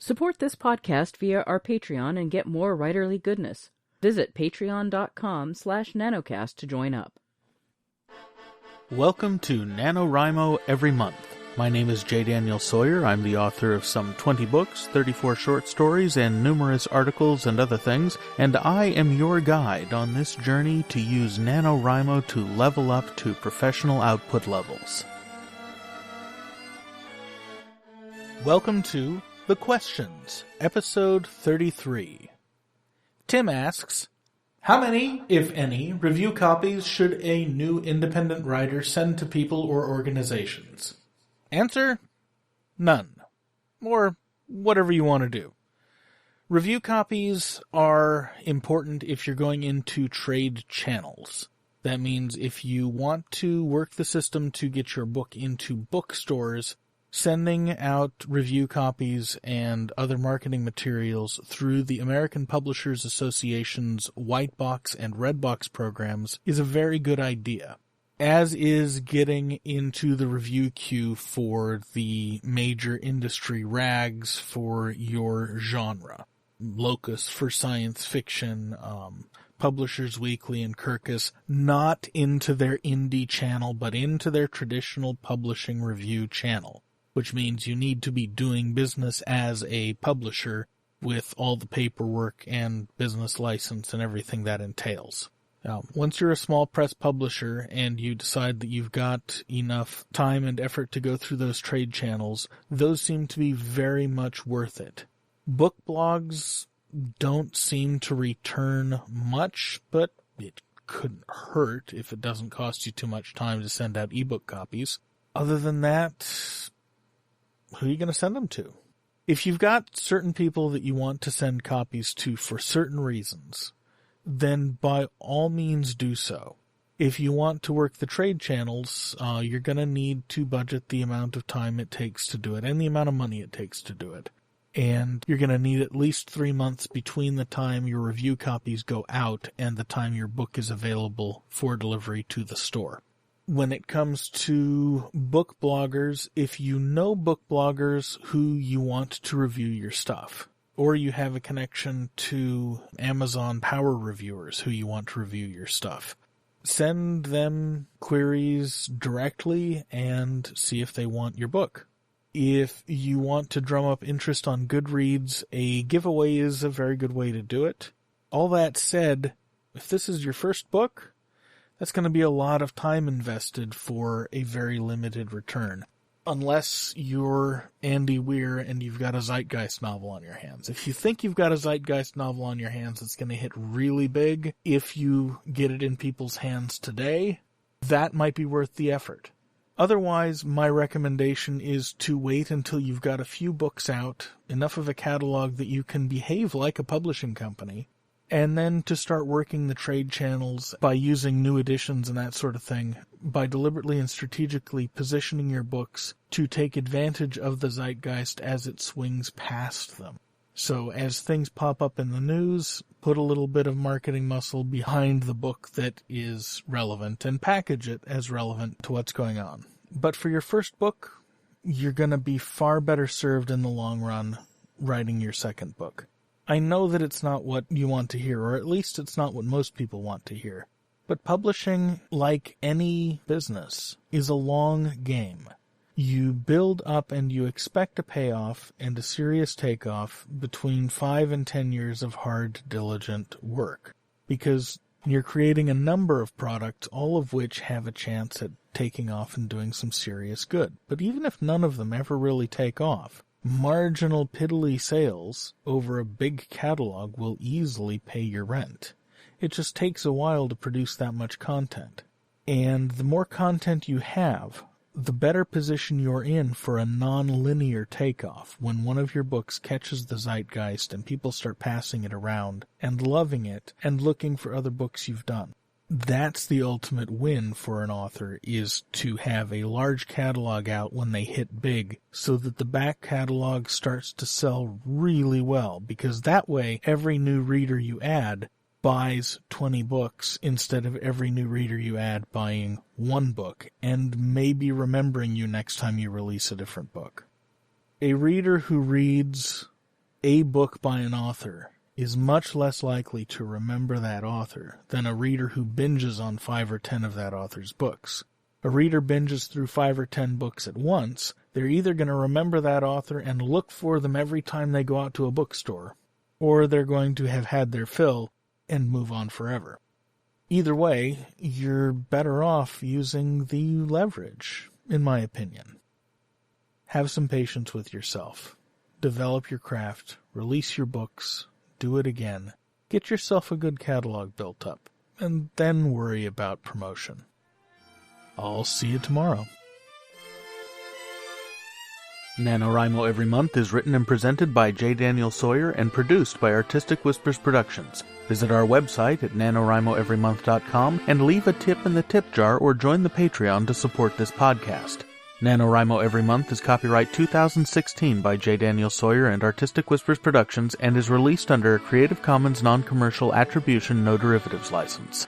Support this podcast via our Patreon and get more writerly goodness. Visit patreon.com/nanocast to join up. Welcome to NaNoWriMo Every Month. My name is J. Daniel Sawyer. I'm the author of some 20 books, 34 short stories, and numerous articles and other things, and I am your guide on this journey to use NaNoWriMo to level up to professional output levels. Welcome to The Questions, Episode 33. Tim asks, how many, if any, review copies should a new independent writer send to people or organizations? Answer, none. Or whatever you want to do. Review copies are important if you're going into trade channels. That means if you want to work the system to get your book into bookstores, sending out review copies and other marketing materials through the American Publishers Association's white box and red box programs is a very good idea, as is getting into the review queue for the major industry rags for your genre. Locus for science fiction, Publishers Weekly and Kirkus, not into their indie channel, but into their traditional publishing review channel, which means you need to be doing business as a publisher with all the paperwork and business license and everything that entails. Now, once you're a small press publisher and you decide that you've got enough time and effort to go through those trade channels, those seem to be very much worth it. Book blogs don't seem to return much, but it couldn't hurt if it doesn't cost you too much time to send out ebook copies. Other than that, who are you going to send them to? If you've got certain people that you want to send copies to for certain reasons, then by all means do so. If you want to work the trade channels, you're going to need to budget the amount of time it takes to do it and the amount of money it takes to do it. And you're going to need at least 3 months between the time your review copies go out and the time your book is available for delivery to the store. When it comes to book bloggers, if you know book bloggers who you want to review your stuff, or you have a connection to Amazon Power Reviewers who you want to review your stuff, send them queries directly and see if they want your book. If you want to drum up interest on Goodreads, a giveaway is a very good way to do it. All that said, if this is your first book, that's going to be a lot of time invested for a very limited return. Unless you're Andy Weir and you've got a Zeitgeist novel on your hands. If you think you've got a Zeitgeist novel on your hands that's going to hit really big, if you get it in people's hands today, that might be worth the effort. Otherwise, my recommendation is to wait until you've got a few books out, enough of a catalog that you can behave like a publishing company, and then to start working the trade channels by using new editions and that sort of thing, by deliberately and strategically positioning your books to take advantage of the zeitgeist as it swings past them. So as things pop up in the news, put a little bit of marketing muscle behind the book that is relevant and package it as relevant to what's going on. But for your first book, you're going to be far better served in the long run writing your second book. I know that it's not what you want to hear, or at least it's not what most people want to hear. But publishing, like any business, is a long game. You build up and you expect a payoff and a serious takeoff between 5 and 10 years of hard, diligent work. Because you're creating a number of products, all of which have a chance at taking off and doing some serious good. But even if none of them ever really take off, marginal piddly sales over a big catalog will easily pay your rent. It just takes a while to produce that much content. And the more content you have, the better position you're in for a non-linear takeoff when one of your books catches the zeitgeist and people start passing it around and loving it and looking for other books you've done. That's the ultimate win for an author, is to have a large catalog out when they hit big so that the back catalog starts to sell really well, because that way every new reader you add buys 20 books instead of every new reader you add buying one book and maybe remembering you next time you release a different book. A reader who reads a book by an author is much less likely to remember that author than a reader who binges on 5 or 10 of that author's books. A reader binges through 5 or 10 books at once, they're either going to remember that author and look for them every time they go out to a bookstore, or they're going to have had their fill and move on forever. Either way, you're better off using the leverage, in my opinion. Have some patience with yourself. Develop your craft, release your books, do it again, get yourself a good catalog built up, and then worry about promotion. I'll see you tomorrow. NaNoWriMo Every Month is written and presented by J. Daniel Sawyer and produced by Artistic Whispers Productions. Visit our website at NaNoWriMoEveryMonth.com and leave a tip in the tip jar or join the Patreon to support this podcast. NaNoWriMo Every Month is copyright 2016 by J. Daniel Sawyer and Artistic Whispers Productions and is released under a Creative Commons Non-Commercial Attribution No Derivatives license.